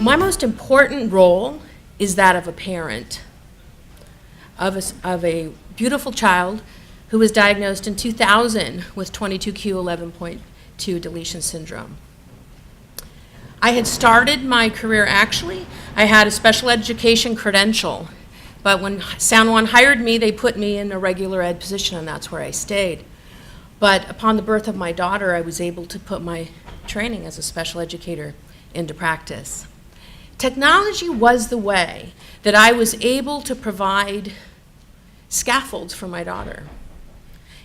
My most important role is that of a parent of a beautiful child who was diagnosed in 2000 with 22q11.2 deletion syndrome. I had started my career, actually, I had a special education credential, but when San Juan hired me, they put me in a regular ed position, and that's where I stayed. But upon the birth of my daughter, I was able to put my training as a special educator into practice. Technology was the way that I was able to provide scaffolds for my daughter.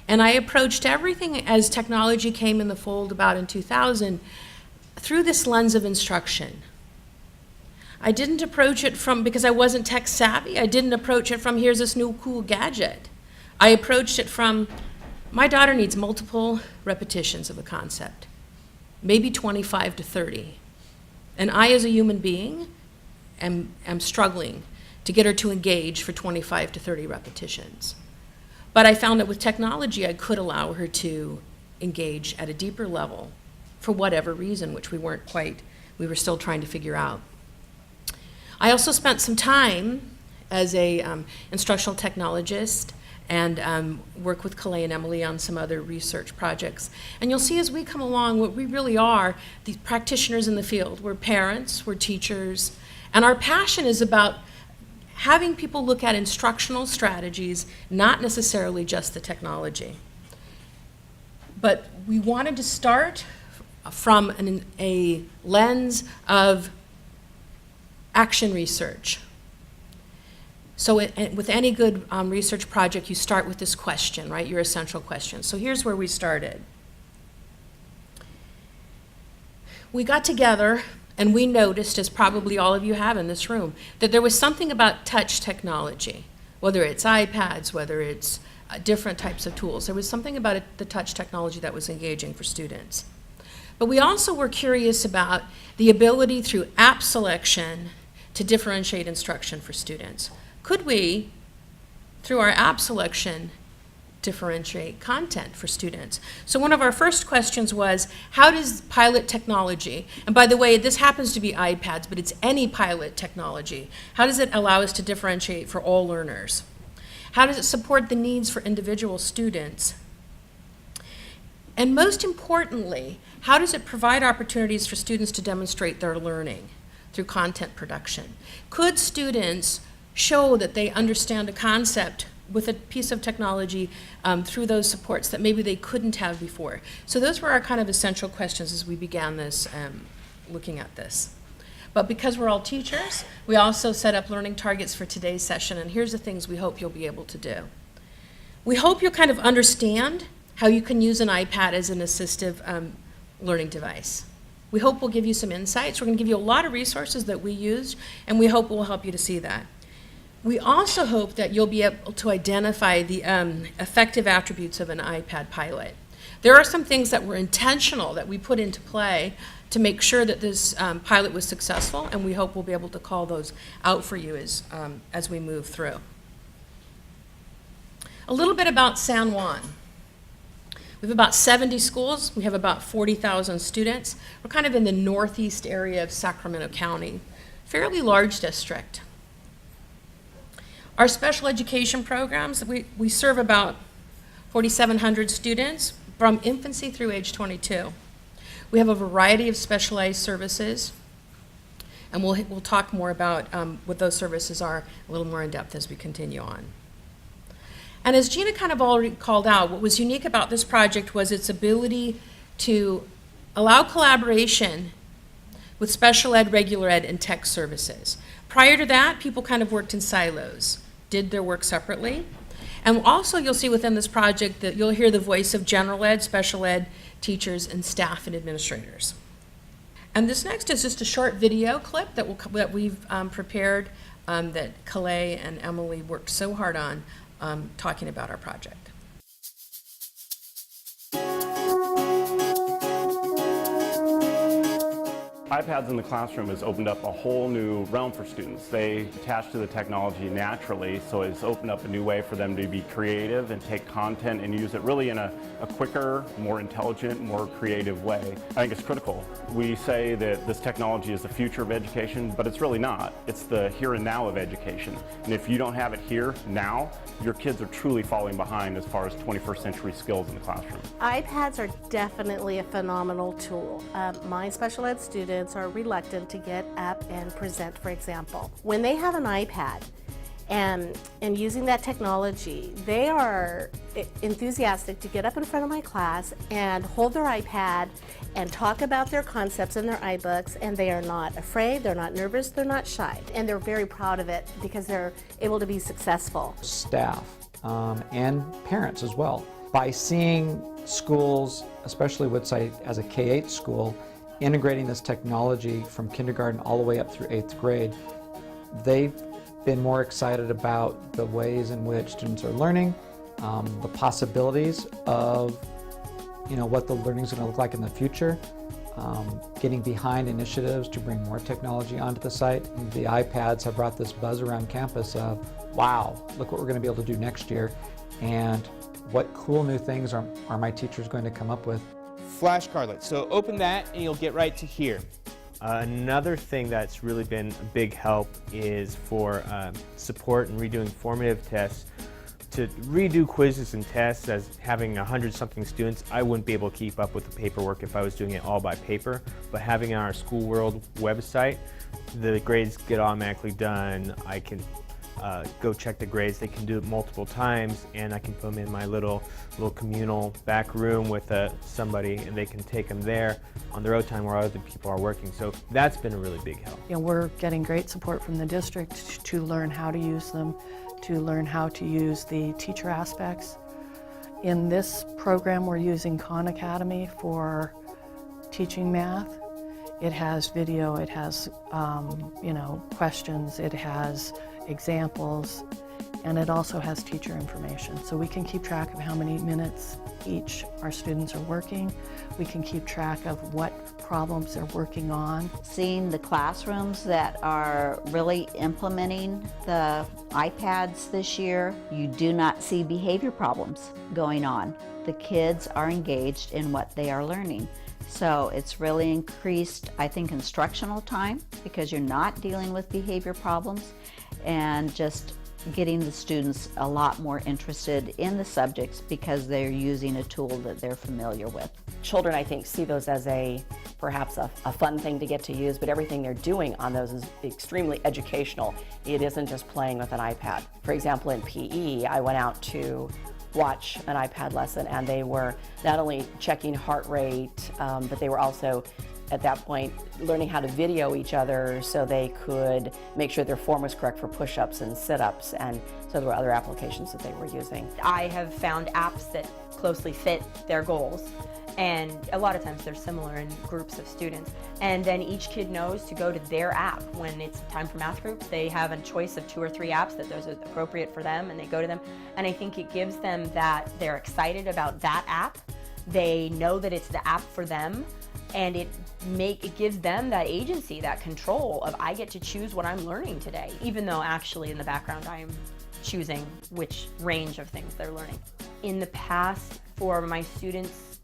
And I approached everything as technology came in the fold about in 2000 through this lens of instruction. I didn't approach it from, because I wasn't tech savvy, I didn't approach it from here's this new cool gadget. I approached it from my daughter needs multiple repetitions of a concept, maybe 25 to 30. And I, as a human being, am struggling to get her to engage for 25 to 30 repetitions. But I found that with technology, I could allow her to engage at a deeper level for whatever reason, which we were still trying to figure out. I also spent some time as a instructional technologist and work with Calais and Emily on some other research projects. And you'll see as we come along, what we really are, these practitioners in the field. We're parents, we're teachers, and our passion is about having people look at instructional strategies, not necessarily just the technology. But we wanted to start from a lens of action research. So with any good research project, you start with this question, right? Your essential question. So here's where we started. We got together and we noticed, as probably all of you have in this room, that there was something about touch technology, whether it's iPads, whether it's different types of tools. There was something about the touch technology that was engaging for students. But we also were curious about the ability through app selection to differentiate instruction for students. Could we, through our app selection, differentiate content for students? So one of our first questions was, how does pilot technology, and by the way, this happens to be iPads, but it's any pilot technology, how does it allow us to differentiate for all learners? How does it support the needs for individual students? And most importantly, how does it provide opportunities for students to demonstrate their learning through content production? Could students show that they understand a concept with a piece of technology through those supports that maybe they couldn't have before? So those were our kind of essential questions as we began this, looking at this. But because we're all teachers, we also set up learning targets for today's session, and here's the things we hope you'll be able to do. We hope you'll kind of understand how you can use an iPad as an assistive learning device. We hope we'll give you some insights. We're going to give you a lot of resources that we used, and we hope we'll help you to see that. We also hope that you'll be able to identify the effective attributes of an iPad pilot. There are some things that were intentional that we put into play to make sure that this pilot was successful, and we hope we'll be able to call those out for you as we move through. A little bit about San Juan. We have about 70 schools. We have about 40,000 students. We're kind of in the northeast area of Sacramento County, fairly large district. Our special education programs, we serve about 4,700 students from infancy through age 22. We have a variety of specialized services, and we'll talk more about what those services are a little more in depth as we continue on. And as Gina kind of already called out, what was unique about this project was its ability to allow collaboration with special ed, regular ed, and tech services. Prior to that, people kind of worked in silos, did their work separately. And also you'll see within this project that you'll hear the voice of general ed, special ed, teachers, and staff and administrators. And this next is just a short video clip that we've prepared that Calais and Emily worked so hard on talking about our project. iPads in the classroom has opened up a whole new realm for students. They attach to the technology naturally, so it's opened up a new way for them to be creative and take content and use it really in a quicker, more intelligent, more creative way. I think it's critical. We say that this technology is the future of education, but it's really not. It's the here and now of education. And if you don't have it here, now, your kids are truly falling behind as far as 21st century skills in the classroom. iPads are definitely a phenomenal tool. My special ed students are reluctant to get up and present, for example. When they have an iPad and using that technology, they are enthusiastic to get up in front of my class and hold their iPad and talk about their concepts in their iBooks, and they are not afraid, they're not nervous, they're not shy, and they're very proud of it because they're able to be successful. Staff and parents as well. By seeing schools, especially Woodside as a K-8 school, integrating this technology from kindergarten all the way up through 8th grade, they've been more excited about the ways in which students are learning, the possibilities of what the learning is going to look like in the future, getting behind initiatives to bring more technology onto the site. The iPads have brought this buzz around campus of, wow, look what we're going to be able to do next year, and what cool new things are my teachers going to come up with. Flashcardlet. So open that and you'll get right to here. Another thing that's really been a big help is for support and redoing formative tests. To redo quizzes and tests, as having 100-something students, I wouldn't be able to keep up with the paperwork if I was doing it all by paper. But having it on our School World website, the grades get automatically done. I can go check the grades. They can do it multiple times, and I can put them in my little communal back room with somebody, and they can take them there on their own time where other people are working. So that's been a really big help. We're getting great support from the district to learn how to use them, to learn how to use the teacher aspects. In this program, we're using Khan Academy for teaching math. It has video, it has questions, it has examples, and it also has teacher information. So we can keep track of how many minutes each our students are working. We can keep track of what problems they're working on. Seeing the classrooms that are really implementing the iPads this year, you do not see behavior problems going on. The kids are engaged in what they are learning. So it's really increased, I think, instructional time because you're not dealing with behavior problems, and just getting the students a lot more interested in the subjects because they're using a tool that they're familiar with. Children, I think, see those as perhaps a fun thing to get to use, but everything they're doing on those is extremely educational. It isn't just playing with an iPad. For example, in PE, I went out to watch an iPad lesson, and they were not only checking heart rate, but they were also at that point learning how to video each other so they could make sure their form was correct for push-ups and sit-ups, and so there were other applications that they were using. I have found apps that closely fit their goals, and a lot of times they're similar in groups of students, and then each kid knows to go to their app. When it's time for math groups, they have a choice of 2 or 3 apps that those are appropriate for them, and they go to them, and I think it gives them that they're excited about that app. They know that it's the app for them, and it gives them that agency, that control of, I get to choose what I'm learning today, even though actually in the background I'm choosing which range of things they're learning. In the past, for my students,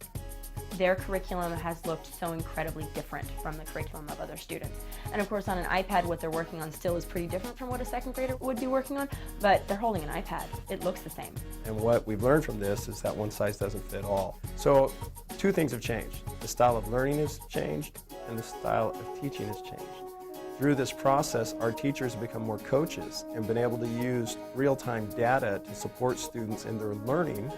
their curriculum has looked so incredibly different from the curriculum of other students. And of course on an iPad, what they're working on still is pretty different from what a second grader would be working on, but they're holding an iPad. It looks the same. And what we've learned from this is that one size doesn't fit all. So 2 things have changed. The style of learning has changed, and the style of teaching has changed. Through this process, our teachers have become more coaches and been able to use real-time data to support students in their learning,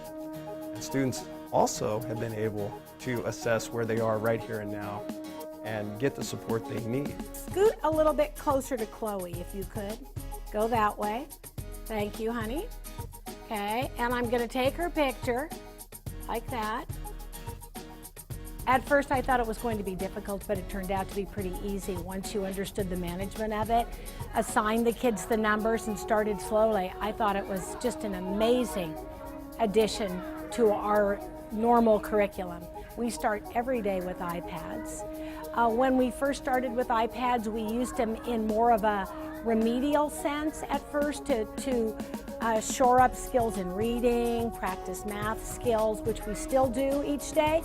and students also have been able to assess where they are right here and now and get the support they need. Scoot a little bit closer to Chloe if you could. Go that way. Thank you, honey. Okay, and I'm going to take her picture like that. At first I thought it was going to be difficult, but it turned out to be pretty easy once you understood the management of it, assigned the kids the numbers and started slowly. I thought it was just an amazing addition to our normal curriculum. We start every day with iPads. When we first started with iPads, we used them in more of a remedial sense at first to shore up skills in reading, practice math skills, which we still do each day.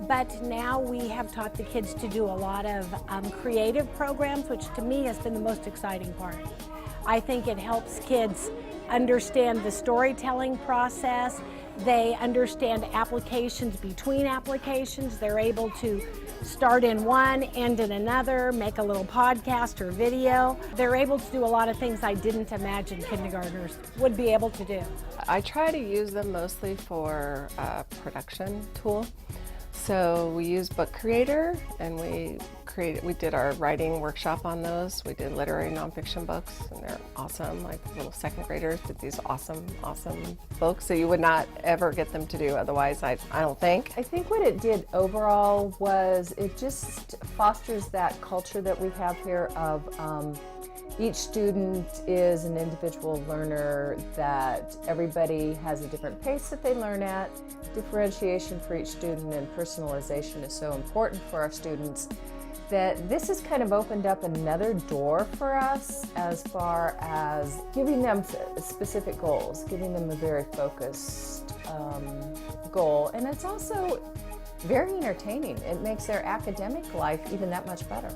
But now we have taught the kids to do a lot of creative programs, which to me has been the most exciting part. I think it helps kids understand the storytelling process. They understand applications between applications. They're able to start in one, end in another, make a little podcast or video. They're able to do a lot of things I didn't imagine kindergartners would be able to do. I try to use them mostly for a production tool. So we use Book Creator, and we did our writing workshop on those. We did literary nonfiction books, and they're awesome. Like little second graders did these awesome books that you would not ever get them to do otherwise, I don't think. I think what it did overall was it just fosters that culture that we have here of each student is an individual learner, that everybody has a different pace that they learn at. Differentiation for each student and personalization is so important for our students that this has kind of opened up another door for us as far as giving them specific goals, giving them a very focused goal. And it's also very entertaining. It makes their academic life even that much better.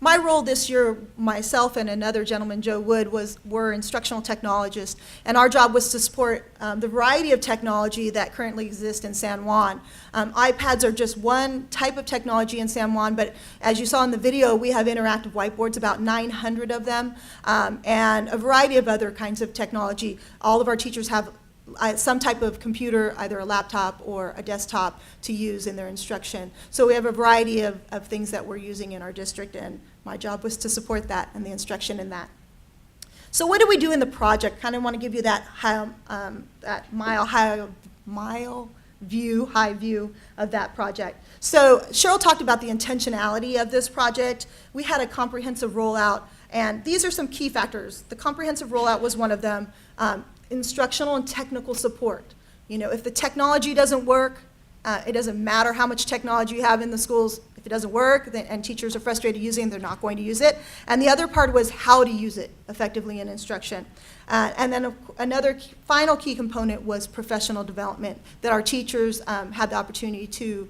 My role this year, myself and another gentleman, Joe Wood, were instructional technologists, and our job was to support the variety of technology that currently exists in San Juan. iPads are just one type of technology in San Juan, but as you saw in the video, we have interactive whiteboards, about 900 of them, and a variety of other kinds of technology. All of our teachers have some type of computer, either a laptop or a desktop, to use in their instruction. So we have a variety of things that we're using in our district, and my job was to support that and the instruction in that. So what do we do in the project? Kind of want to give you that high view of that project. So Cheryl talked about the intentionality of this project. We had a comprehensive rollout, and these are some key factors. The comprehensive rollout was one of them. Instructional and technical support. You know, if the technology doesn't work, it doesn't matter how much technology you have in the schools. If it doesn't work, and teachers are frustrated using it, they're not going to use it. And the other part was how to use it effectively in instruction. And then another final key component was professional development, that our teachers had the opportunity to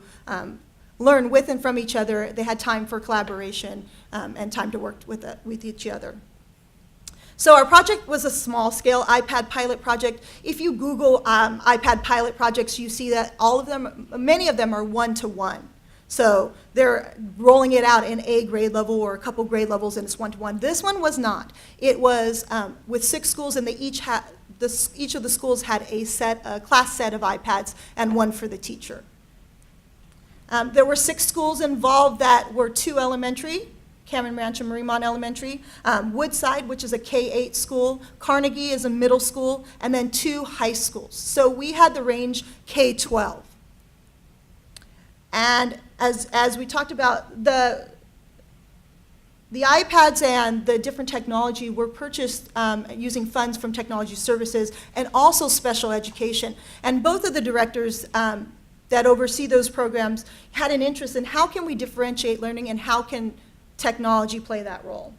learn with and from each other. They had time for collaboration and time to work with each other. So our project was a small-scale iPad pilot project. If you Google iPad pilot projects, you see that many of them are one-to-one. So they're rolling it out in a grade level or a couple grade levels, and it's one-to-one. This one was not. It was with 6 schools, and each of the schools had a class set of iPads and one for the teacher. There were 6 schools involved that were 2 elementary, Cameron Ranch and Mariemont Elementary, Woodside, which is a K-8 school, Carnegie is a middle school, and then 2 high schools. So we had the range K-12. And as we talked about, the iPads and the different technology were purchased using funds from Technology Services and also special education. And both of the directors that oversee those programs had an interest in how can we differentiate learning and how can technology play that role.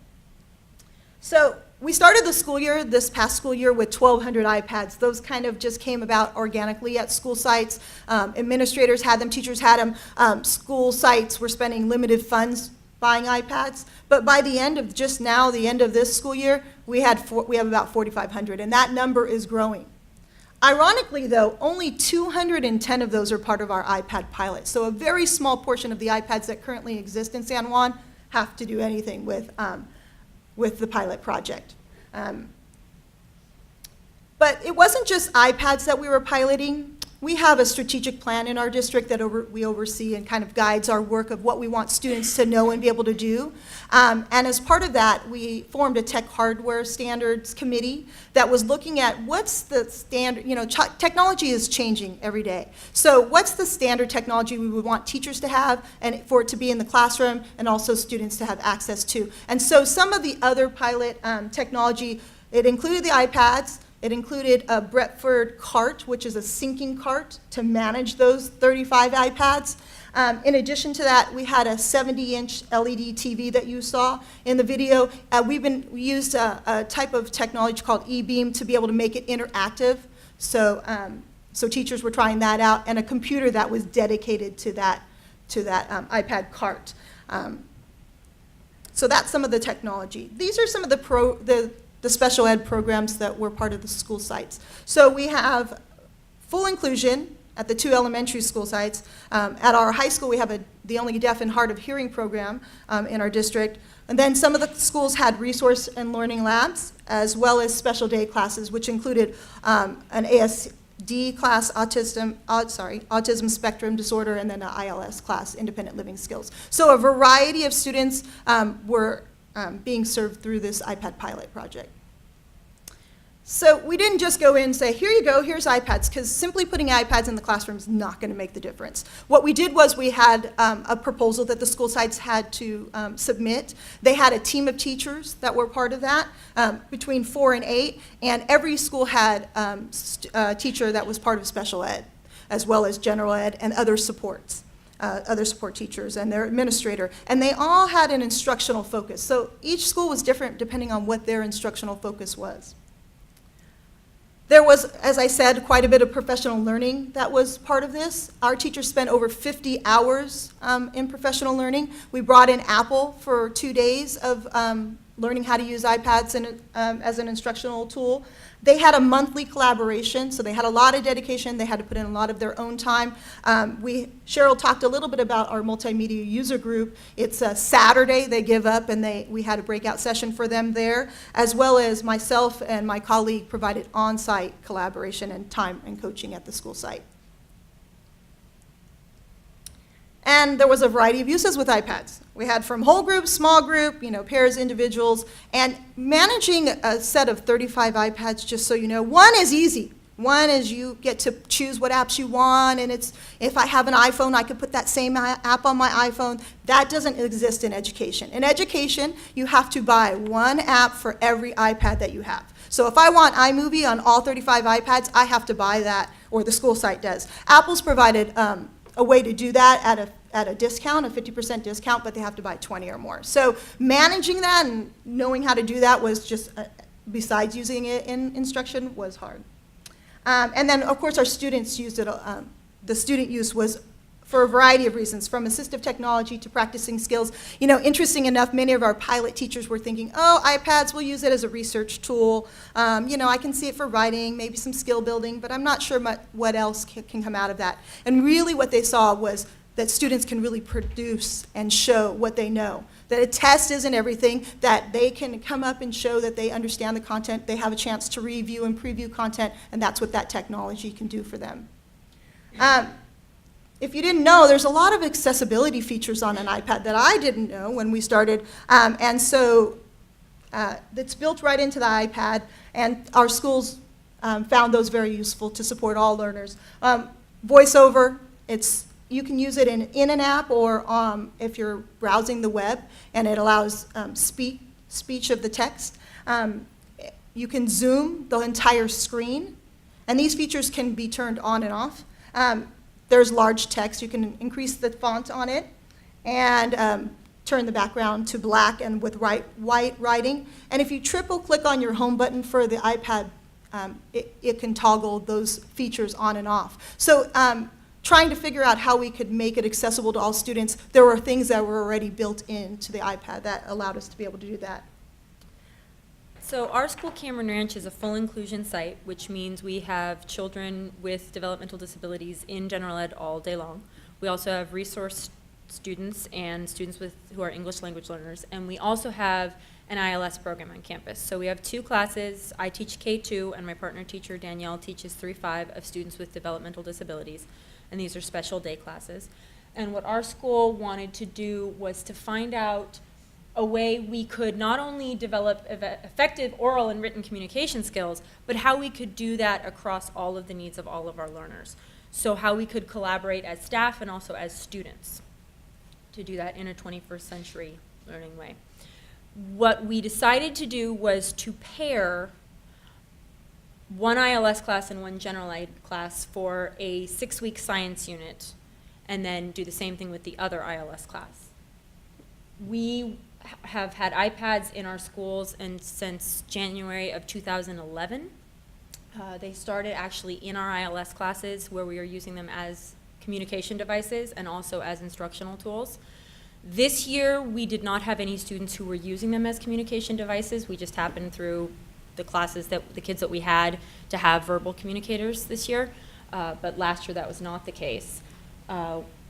So we started the this past school year, with 1,200 iPads. Those kind of just came about organically at school sites. Administrators had them, teachers had them. School sites were spending limited funds buying iPads. But by the end of the end of this school year, we have about 4,500, and that number is growing. Ironically, though, only 210 of those are part of our iPad pilot. So a very small portion of the iPads that currently exist in San Juan have to do anything with the pilot project. But it wasn't just iPads that we were piloting. We have a strategic plan in our district that we oversee and kind of guides our work of what we want students to know and be able to do. And as part of that, we formed a tech hardware standards committee that was looking at what's the standard, technology is changing every day. So what's the standard technology we would want teachers to have and for it to be in the classroom and also students to have access to. And so some of the other pilot technology It included the iPads. It included a Brentford cart, which is a syncing cart to manage those 35 iPads. In addition to that, we had a 70-inch LED TV that you saw in the video. We used a type of technology called E-beam to be able to make it interactive. So teachers were trying that out, and a computer that was dedicated to that iPad cart. So that's some of the technology. These are some of the special ed programs that were part of the school sites. So we have full inclusion at the 2 elementary school sites. At our high school, we have the only deaf and hard of hearing program in our district. And then some of the schools had resource and learning labs, as well as special day classes, which included an ASD class, autism spectrum disorder, and then an ILS class, independent living skills. So a variety of students were being served through this iPad pilot project. So we didn't just go in and say, here you go, here's iPads, because simply putting iPads in the classroom is not going to make the difference. What we did was we had a proposal that the school sites had to submit. They had a team of teachers that were part of that, between 4 and 8, and every school had a teacher that was part of special ed, as well as general ed and other supports. Other support teachers and their administrator, and they all had an instructional focus. So each school was different depending on what their instructional focus was. There was, as I said, quite a bit of professional learning that was part of this. Our teachers spent over 50 hours in professional learning. We brought in Apple for 2 days of learning how to use iPads as an instructional tool. They had a monthly collaboration, so they had a lot of dedication. They had to put in a lot of their own time. Cheryl talked a little bit about our multimedia user group. It's a Saturday they give up, and we had a breakout session for them there, as well as myself and my colleague provided on-site collaboration and time and coaching at the school site. And there was a variety of uses with iPads. We had from whole group, small group, pairs, individuals, and managing a set of 35 iPads, just so you know, one is easy. One is you get to choose what apps you want, and if I have an iPhone, I could put that same app on my iPhone. That doesn't exist in education. In education, you have to buy one app for every iPad that you have. So if I want iMovie on all 35 iPads, I have to buy that, or the school site does. Apple's provided a way to do that at a discount, a 50% discount, but they have to buy 20 or more. So managing that and knowing how to do that was just, besides using it in instruction, was hard. And then, of course, our students used it. The student use was for a variety of reasons, from assistive technology to practicing skills. Interesting enough, many of our pilot teachers were thinking, oh, iPads, we'll use it as a research tool. I can see it for writing, maybe some skill building, but I'm not sure what else can come out of that. And really what they saw was that students can really produce and show what they know. That a test isn't everything, that they can come up and show that they understand the content, they have a chance to review and preview content, and that's what that technology can do for them. If you didn't know, there's a lot of accessibility features on an iPad that I didn't know when we started, and so it's built right into the iPad, and our schools found those very useful to support all learners. VoiceOver, you can use it in an app, or if you're browsing the web, and it allows speech of the text. You can zoom the entire screen, and these features can be turned on and off. There's large text. You can increase the font on it and turn the background to black and with white writing. And if you triple click on your home button for the iPad, it can toggle those features on and off. So trying to figure out how we could make it accessible to all students, there were things that were already built into the iPad that allowed us to be able to do that. So our school, Cameron Ranch, is a full inclusion site, which means we have children with developmental disabilities in general ed all day long. We also have resource students and students who are English language learners, and we also have an ILS program on campus. So we have 2 classes. I teach K2, and my partner teacher, Danielle, teaches 3-5 of students with developmental disabilities, and these are special day classes. And what our school wanted to do was to find out a way we could not only develop effective oral and written communication skills, but how we could do that across all of the needs of all of our learners. So how we could collaborate as staff and also as students to do that in a 21st century learning way. What we decided to do was to pair one ILS class and one general ed class for a 6-week science unit, and then do the same thing with the other ILS class. We have had iPads in our schools and since January of 2011. They started actually in our ILS classes where we are using them as communication devices and also as instructional tools. This year, we did not have any students who were using them as communication devices. We just happened through the classes that the kids that we had to have verbal communicators this year, but last year that was not the case.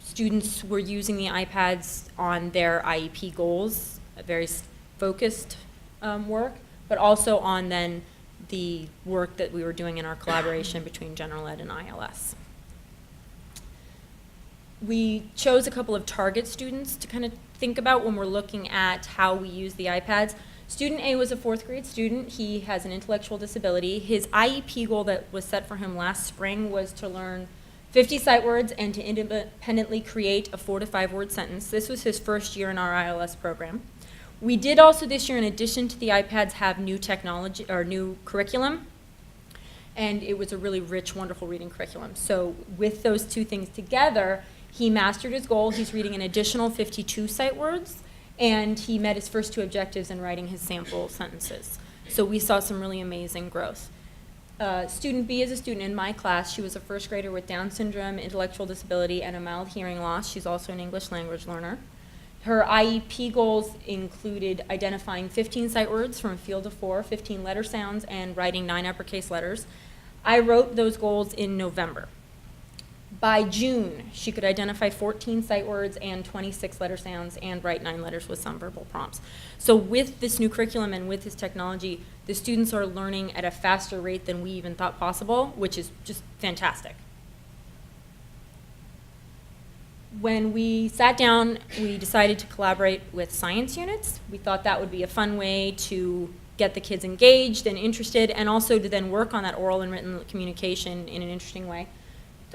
Students were using the iPads on their IEP goals, a very focused work, but also on then the work that we were doing in our collaboration between general ed and ILS. We chose a couple of target students to kind of think about when we're looking at how we use the iPads. Student A was a 4th grade student. He has an intellectual disability. His IEP goal that was set for him last spring was to learn 50 sight words and to independently create a 4 to 5 word sentence. This was his first year in our ILS program. We did also this year, in addition to the iPads, have new technology or new curriculum, and it was a really rich, wonderful reading curriculum. So with those two things together, he mastered his goal. He's reading an additional 52 sight words, and he met his first 2 objectives in writing his sample sentences. So we saw some really amazing growth. Student B is a student in my class. She was a 1st grader with Down syndrome, intellectual disability, and a mild hearing loss. She's also an English language learner. Her IEP goals included identifying 15 sight words from a field of 4, 15 letter sounds, and writing 9 uppercase letters. I wrote those goals in November. By June, she could identify 14 sight words and 26 letter sounds and write 9 letters with some verbal prompts. So with this new curriculum and with this technology, the students are learning at a faster rate than we even thought possible, which is just fantastic. When we sat down, we decided to collaborate with science units. We thought that would be a fun way to get the kids engaged and interested, and also to then work on that oral and written communication in an interesting way.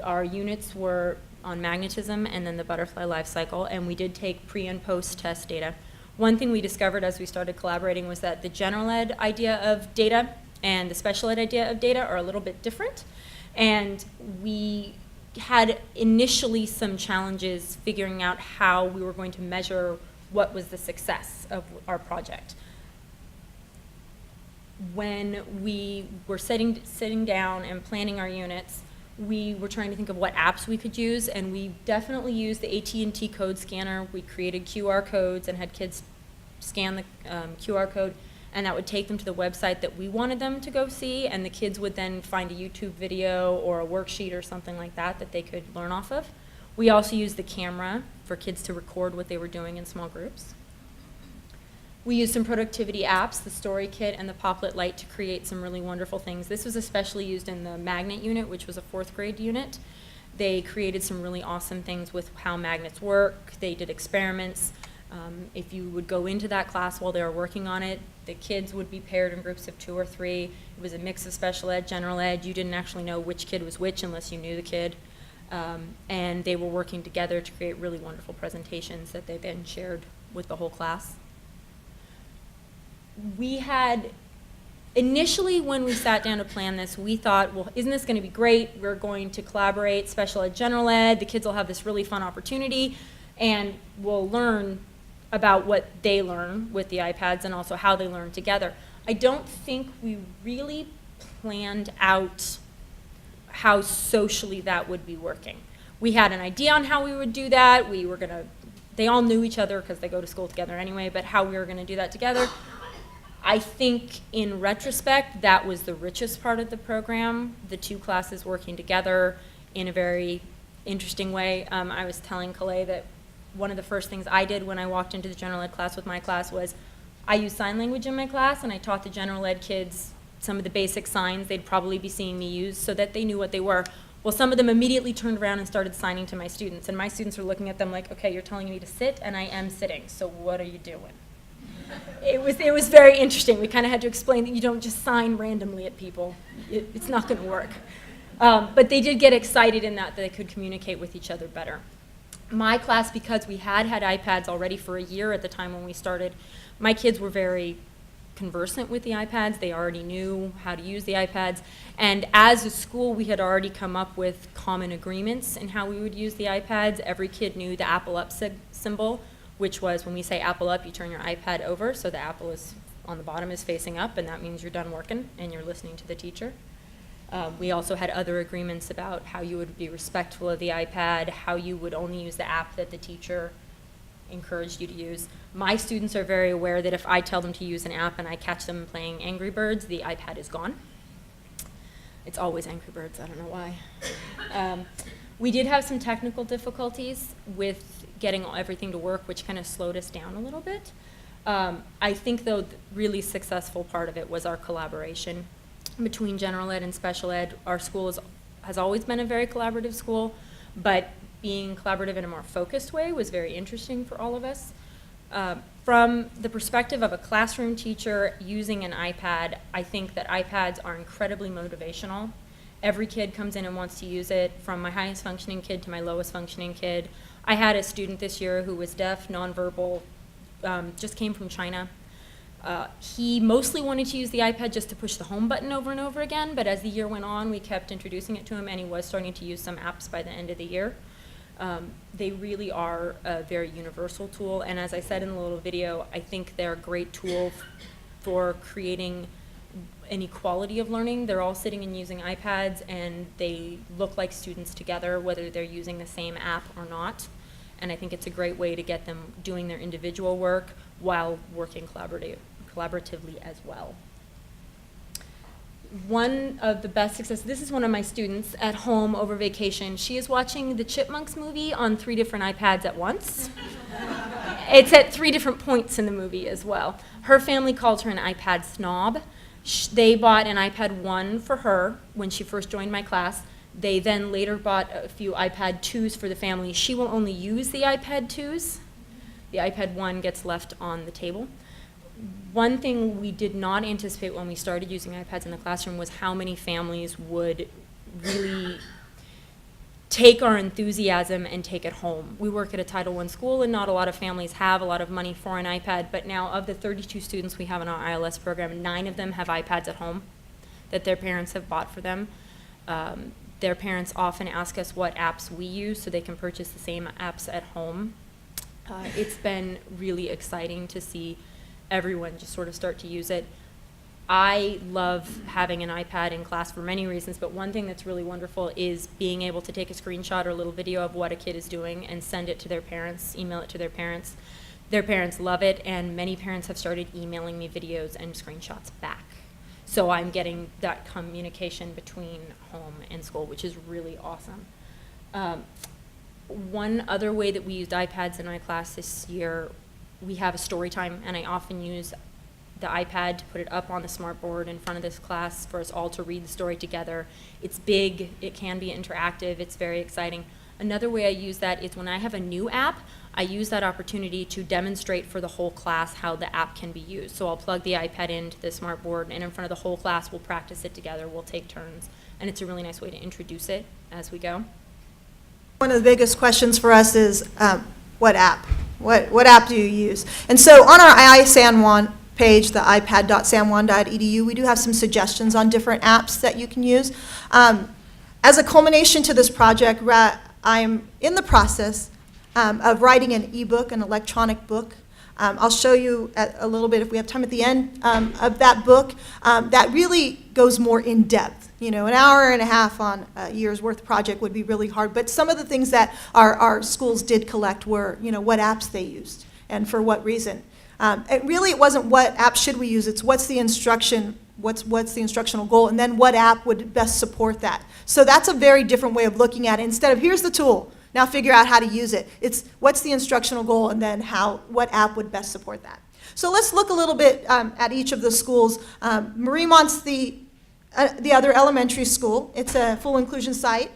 Our units were on magnetism and then the butterfly life cycle, and we did take pre and post test data. One thing we discovered as we started collaborating was that the general ed idea of data and the special ed idea of data are a little bit different, and we had initially some challenges figuring out how we were going to measure what was the success of our project. When we were sitting down and planning our units, we were trying to think of what apps we could use, and we definitely used the AT&T code scanner. We created QR codes and had kids scan the QR code, and that would take them to the website that we wanted them to go see, and the kids would then find a YouTube video or a worksheet or something like that that they could learn off of. We also used the camera for kids to record what they were doing in small groups. We used some productivity apps, the Story Kit and the Poplet Lite, to create some really wonderful things. This was especially used in the magnet unit, which was a 4th grade unit. They created some really awesome things with how magnets work. They did experiments. If you would go into that class while they were working on it, the kids would be paired in groups of 2 or 3. It was a mix of special ed, general ed. You didn't actually know which kid was which unless you knew the kid. And they were working together to create really wonderful presentations that they then shared with the whole class. We had, initially when we sat down to plan this, we thought, well, isn't this going to be great? We're going to collaborate special ed, general ed. The kids will have this really fun opportunity, and we'll learn about what they learn with the iPads and also how they learn together. I don't think we really planned out how socially that would be working. We had an idea on how we would do that. We were going to, they all knew each other because they go to school together anyway, but how we were going to do that together. I think in retrospect, that was the richest part of the program, the 2 classes working together in a very interesting way. I was telling Calais that one of the first things I did when I walked into the general ed class with my class was I used sign language in my class, and I taught the general ed kids some of the basic signs they'd probably be seeing me use so that they knew what they were. Well, some of them immediately turned around and started signing to my students, and my students were looking at them like, okay, you're telling me to sit, and I am sitting, so what are you doing? It was very interesting. We kind of had to explain that you don't just sign randomly at people. It's not going to work. But they did get excited in that they could communicate with each other better. My class, because we had iPads already for a year at the time when we started, my kids were very conversant with the iPads. They already knew how to use the iPads. And as a school, we had already come up with common agreements in how we would use the iPads. Every kid knew the Apple Up symbol, which was when we say Apple Up, you turn your iPad over, so the apple is on the bottom is facing up, and that means you're done working and you're listening to the teacher. We also had other agreements about how you would be respectful of the iPad, how you would only use the app that the teacher encouraged you to use. My students are very aware that if I tell them to use an app and I catch them playing Angry Birds, the iPad is gone. It's always Angry Birds, I don't know why. We did have some technical difficulties with getting everything to work, which kind of slowed us down a little bit. I think, though, the really successful part of it was our collaboration between general ed and special ed. Our school has always been a very collaborative school, but being collaborative in a more focused way was very interesting for all of us. From the perspective of a classroom teacher using an iPad, I think that iPads are incredibly motivational. Every kid comes in and wants to use it, from my highest functioning kid to my lowest functioning kid. I had a student this year who was deaf, nonverbal, just came from China. He mostly wanted to use the iPad just to push the home button over and over again, but as the year went on, we kept introducing it to him, and he was starting to use some apps by the end of the year. They really are a very universal tool, and as I said in the little video, I think they're a great tool for creating an equality of learning. They're all sitting and using iPads, and they look like students together, whether they're using the same app or not. And I think it's a great way to get them doing their individual work while working collaboratively as well. One of the best successes, this is one of my students at home over vacation. She is watching the Chipmunks movie on 3 different iPads at once. It's at 3 different points in the movie as well. Her family called her an iPad snob. They bought an iPad 1 for her when she first joined my class. They then later bought a few iPad 2s for the family. She will only use the iPad 2s. The iPad 1 gets left on the table. One thing we did not anticipate when we started using iPads in the classroom was how many families would really take our enthusiasm and take it home. We work at a Title I school, and not a lot of families have a lot of money for an iPad, but now of the 32 students we have in our ILS program, 9 of them have iPads at home that their parents have bought for them. Their parents often ask us what apps we use so they can purchase the same apps at home. It's been really exciting to see everyone just sort of start to use it. I love having an iPad in class for many reasons, but one thing that's really wonderful is being able to take a screenshot or a little video of what a kid is doing and send it to their parents, email it to their parents. Their parents love it, and many parents have started emailing me videos and screenshots back. So I'm getting that communication between home and school, which is really awesome. One other way that we used iPads in my class this year, we have a story time, and I often use the iPad to put it up on the smart board in front of this class for us all to read the story together. It's big, it can be interactive, it's very exciting. Another way I use that is when I have a new app, I use that opportunity to demonstrate for the whole class how the app can be used. So I'll plug the iPad into the smart board, and in front of the whole class we'll practice it together, we'll take turns, and it's a really nice way to introduce it as we go. One of the biggest questions for us is what app? What app do you use? And so on our iSan Juan page, the ipad.sanjuan.edu, we do have some suggestions on different apps that you can use. As a culmination to this project, I'm in the process of writing an ebook, an electronic book. I'll show you a little bit if we have time at the end of that book that really goes more in depth. You know, an hour and a half on a year's worth of project would be really hard, but some of the things that our schools did collect were, you know, what apps they used and for what reason. It wasn't what app should we use, it's what's the instruction, what's the instructional goal, and then what app would best support that. So that's a very different way of looking at it. Instead of here's the tool, now figure out how to use it. It's what's the instructional goal, and then what app would best support that. So let's look a little bit at each of the schools. Mariemont's the other elementary school. It's a full inclusion site.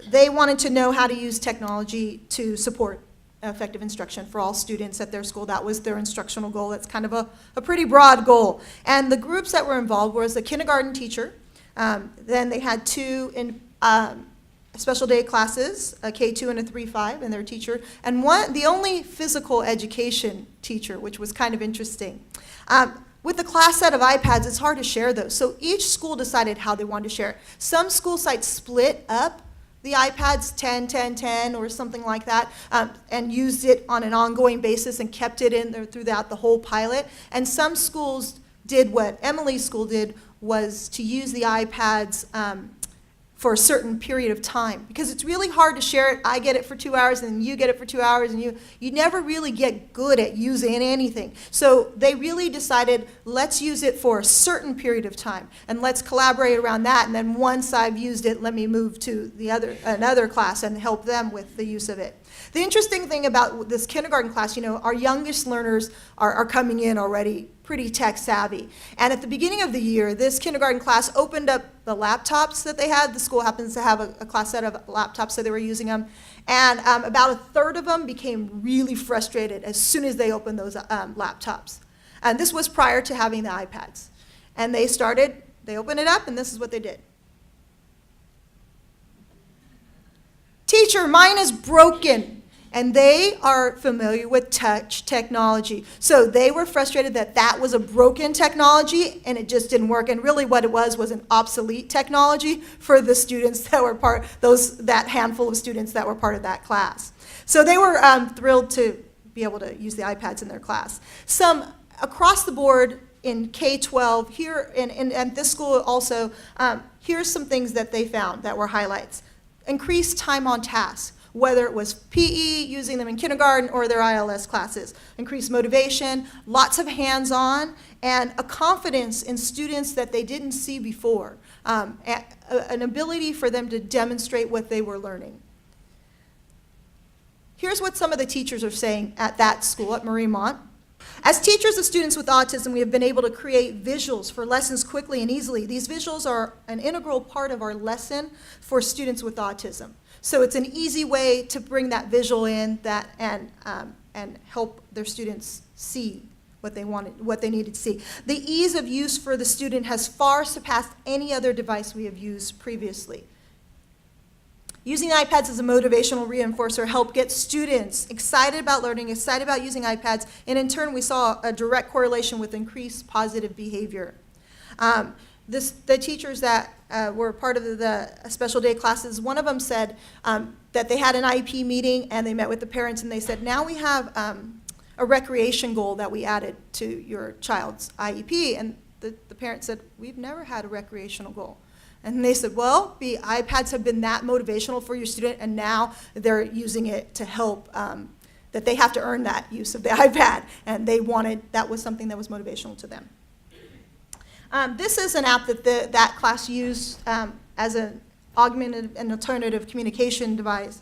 They wanted to know how to use technology to support effective instruction for all students at their school. That was their instructional goal. It's kind of a pretty broad goal. And the groups that were involved was a kindergarten teacher. Then they had 2 special day classes, a K2 and a 3-5, and their teacher, and the only physical education teacher, which was kind of interesting. With the class set of iPads, it's hard to share those. So each school decided how they wanted to share it. Some school sites split up the iPads 10, 10, 10, or something like that, and used it on an ongoing basis and kept it in there throughout the whole pilot. And some schools did what Emily's school did, was to use the iPads for a certain period of time, because it's really hard to share it. I get it for 2 hours, and you get it for 2 hours, and you never really get good at using anything. So they really decided, let's use it for a certain period of time, and let's collaborate around that. And then once I've used it, let me move to another class and help them with the use of it. The interesting thing about this kindergarten class, our youngest learners are coming in already pretty tech savvy. And at the beginning of the year, this kindergarten class opened up the laptops that they had. The school happens to have a class set of laptops, so they were using them. And about a third of them became really frustrated as soon as they opened those laptops. And this was prior to having the iPads. And they opened it up, and this is what they did. Teacher, mine is broken. And they are familiar with touch technology. So they were frustrated that was a broken technology and it just didn't work. And really what it was an obsolete technology for the students that were that handful of students that were part of that class. So they were thrilled to be able to use the iPads in their class. Some across the board in K-12, here and this school also, here's some things that they found that were highlights. Increased time on task, whether it was PE, using them in kindergarten, or their ILS classes. Increased motivation, lots of hands-on, and a confidence in students that they didn't see before, an ability for them to demonstrate what they were learning. Here's what some of the teachers are saying at that school, at Mariemont. As teachers of students with autism, we have been able to create visuals for lessons quickly and easily. These visuals are an integral part of our lesson for students with autism. So it's an easy way to bring that visual in and help their students see what they needed to see. The ease of use for the student has far surpassed any other device we have used previously. Using iPads as a motivational reinforcer helped get students excited about learning, excited about using iPads, and in turn we saw a direct correlation with increased positive behavior. The teachers that were part of the special day classes, one of them said that they had an IEP meeting and they met with the parents and they said, now we have a recreation goal that we added to your child's IEP. And the parent said, we've never had a recreational goal. And they said, well, the iPads have been that motivational for your student, and now they're using it to help, that they have to earn that use of the iPad, and that was something that was motivational to them. This is an app that that class used as an augmented and alternative communication device.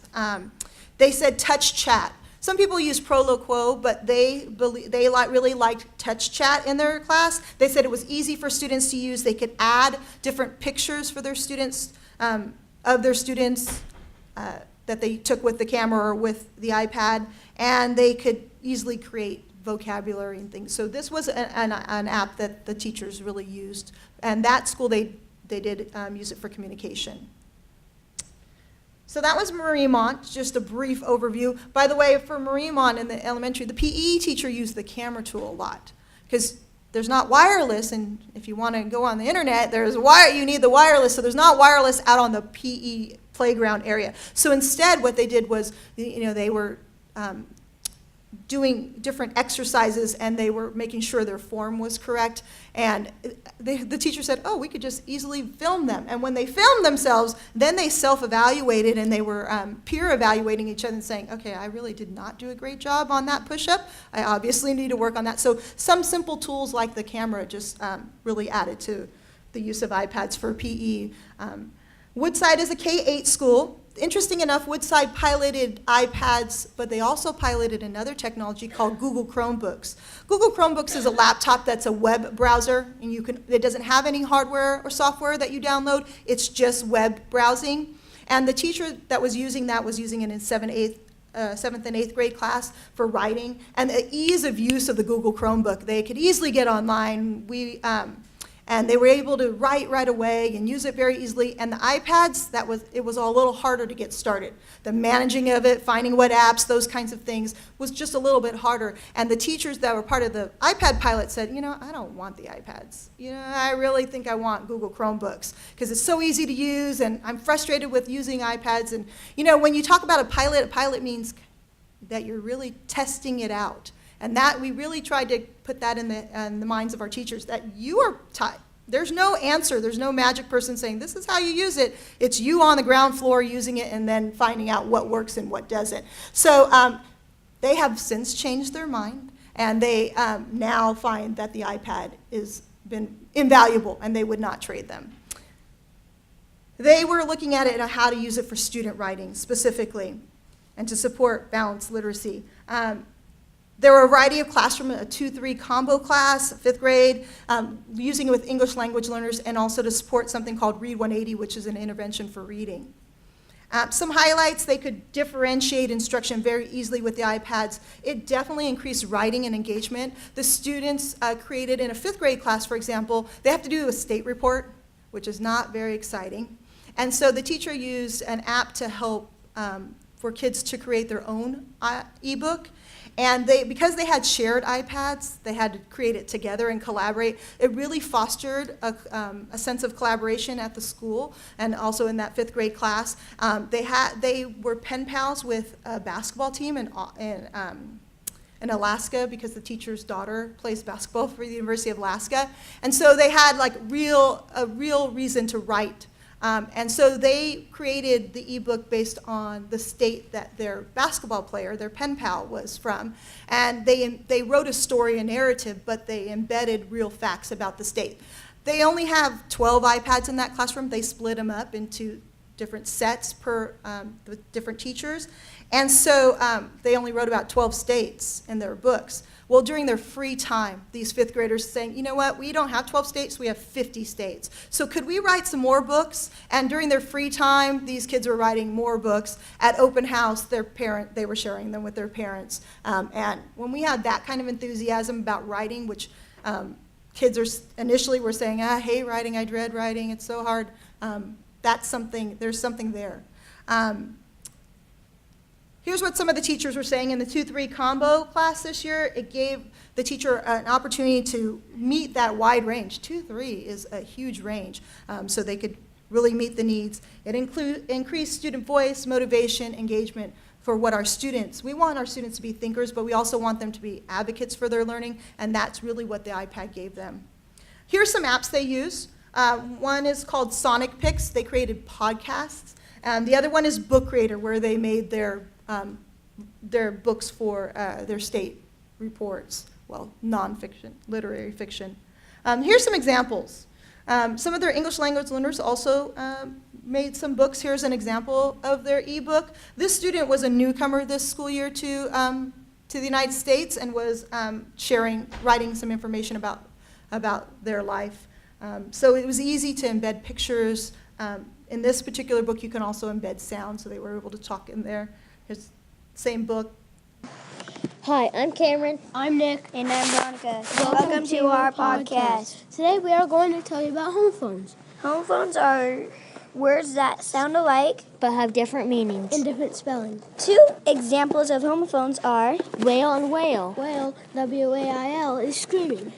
They said touch chat. Some people use Proloquo, but they really liked touch chat in their class. They said it was easy for students to use. They could add different pictures for their students, of their students that they took with the camera or with the iPad, and they could easily create vocabulary and things. So this was an app that the teachers really used, and that school they did use it for communication. So that was Mariemont, just a brief overview. By the way, for Mariemont in the elementary, the PE teacher used the camera tool a lot because there's not wireless, and if you want to go on the internet, you need the wireless, so there's not wireless out on the PE playground area. So instead what they did was, they were doing different exercises and they were making sure their form was correct, and the teacher said, oh, we could just easily film them. And when they filmed themselves, then they self-evaluated and they were peer evaluating each other and saying, okay, I really did not do a great job on that push-up. I obviously need to work on that. So some simple tools like the camera just really added to the use of iPads for PE. Woodside is a K-8 school. Interesting enough, Woodside piloted iPads, but they also piloted another technology called Google Chromebooks. Google Chromebooks is a laptop that's a web browser, and it doesn't have any hardware or software that you download. It's just web browsing. And the teacher that was using that was using it in 7th and 8th grade class for writing. And the ease of use of the Google Chromebook, they could easily get online. And they were able to write right away and use it very easily. And the iPads, it was a little harder to get started. The managing of it, finding what apps, those kinds of things was just a little bit harder. And the teachers that were part of the iPad pilot said, I don't want the iPads. I really think I want Google Chromebooks because it's so easy to use, and I'm frustrated with using iPads. And when you talk about a pilot means that you're really testing it out. And that we really tried to put that in the minds of our teachers, that you are there's no answer, there's no magic person saying this is how you use it. It's you on the ground floor using it and then finding out what works and what doesn't. So they have since changed their mind, and they now find that the iPad has been invaluable and they would not trade them. They were looking at it and how to use it for student writing specifically and to support balanced literacy. There were a variety of classrooms, a 2-3 combo class, 5th grade, using it with English language learners, and also to support something called Read 180, which is an intervention for reading. Some highlights: they could differentiate instruction very easily with the iPads. It definitely increased writing and engagement. The students created in a 5th grade class, for example, they have to do a state report, which is not very exciting. And so the teacher used an app to help for kids to create their own ebook. And because they had shared iPads, they had to create it together and collaborate. It really fostered a sense of collaboration at the school and also in that 5th grade class. They were pen pals with a basketball team in Alaska because the teacher's daughter plays basketball for the University of Alaska. And so they had a real reason to write. And so they created the ebook based on the state that their basketball player, their pen pal, was from. And they wrote a story, a narrative, but they embedded real facts about the state. They only have 12 iPads in that classroom. They split them up into different sets per the different teachers. And so they only wrote about 12 states in their books. Well, during their free time, these 5th graders saying, what, we don't have 12 states, we have 50 states. So could we write some more books? And during their free time, these kids were writing more books. At open house, they were sharing them with their parents. And when we had that kind of enthusiasm about writing, which kids initially were saying, I hate writing, I dread writing, it's so hard, there's something there. Here's what some of the teachers were saying in the 2-3 combo class this year. It gave the teacher an opportunity to meet that wide range. 2-3 is a huge range, so they could really meet the needs. It increased student voice, motivation, engagement for what we want our students to be thinkers, but we also want them to be advocates for their learning, and that's really what the iPad gave them. Here's some apps they use. One is called Sonic Picks. They created podcasts. The other one is Book Creator, where they made their books for their state reports, nonfiction, literary fiction. Here's some examples. Some of their English language learners also made some books. Here's an example of their ebook. This student was a newcomer this school year to the United States and was writing some information about their life. So it was easy to embed pictures. In this particular book, you can also embed sound, so they were able to talk in there. Here's the same book. Hi, I'm Cameron. I'm Nick. And I'm Veronica. Welcome to our podcast. Today we are going to tell you about homophones. Homophones are words that sound alike but have different meanings and different spelling. 2 examples of homophones are whale and whale. Whale, W-A-I-L, is screaming.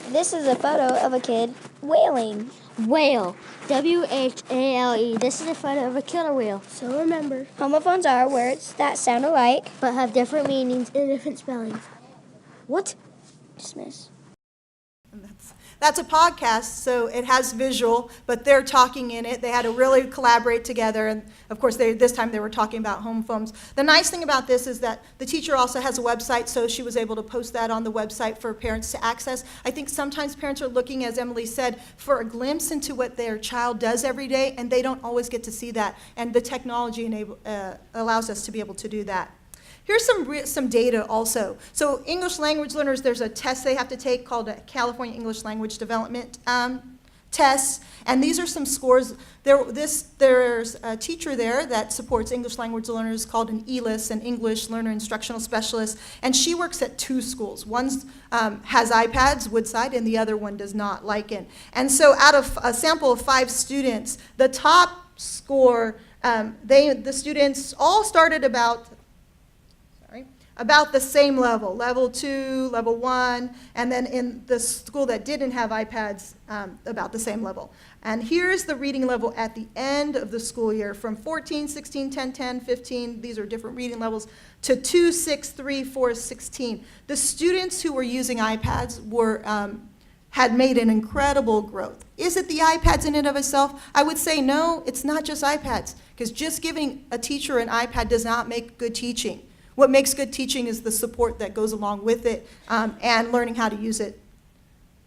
This is a photo of a kid whaling. Whale, W-H-A-L-E. This is a photo of a killer whale. So remember, homophones are words that sound alike but have different meanings and different spellings. What? Dismiss. That's a podcast, so it has visual, but they're talking in it. They had to really collaborate together, and of course, this time they were talking about homophones. The nice thing about this is that the teacher also has a website, so she was able to post that on the website for parents to access. I think sometimes parents are looking, as Emily said, for a glimpse into what their child does every day, and they don't always get to see that, and the technology allows us to be able to do that. Here's some data also. So English language learners, there's a test they have to take called a California English Language Development tests, and these are some scores. There's a teacher there that supports English language learners called an ELIS, an English Learner Instructional Specialist, and she works at 2 schools. One has iPads, Woodside, and the other one does not, Lycan. And so out of a sample of 5 students, the top score, the students all started about the same level, level 2, level 1, and then in the school that didn't have iPads, about the same level. And here's the reading level at the end of the school year from 14, 16, 10, 10, 15, these are different reading levels, to 2, 6, 3, 4, 16. The students who were using iPads had made an incredible growth. Is it the iPads in and of itself? I would say no, it's not just iPads, because just giving a teacher an iPad does not make good teaching. What makes good teaching is the support that goes along with it and learning how to use it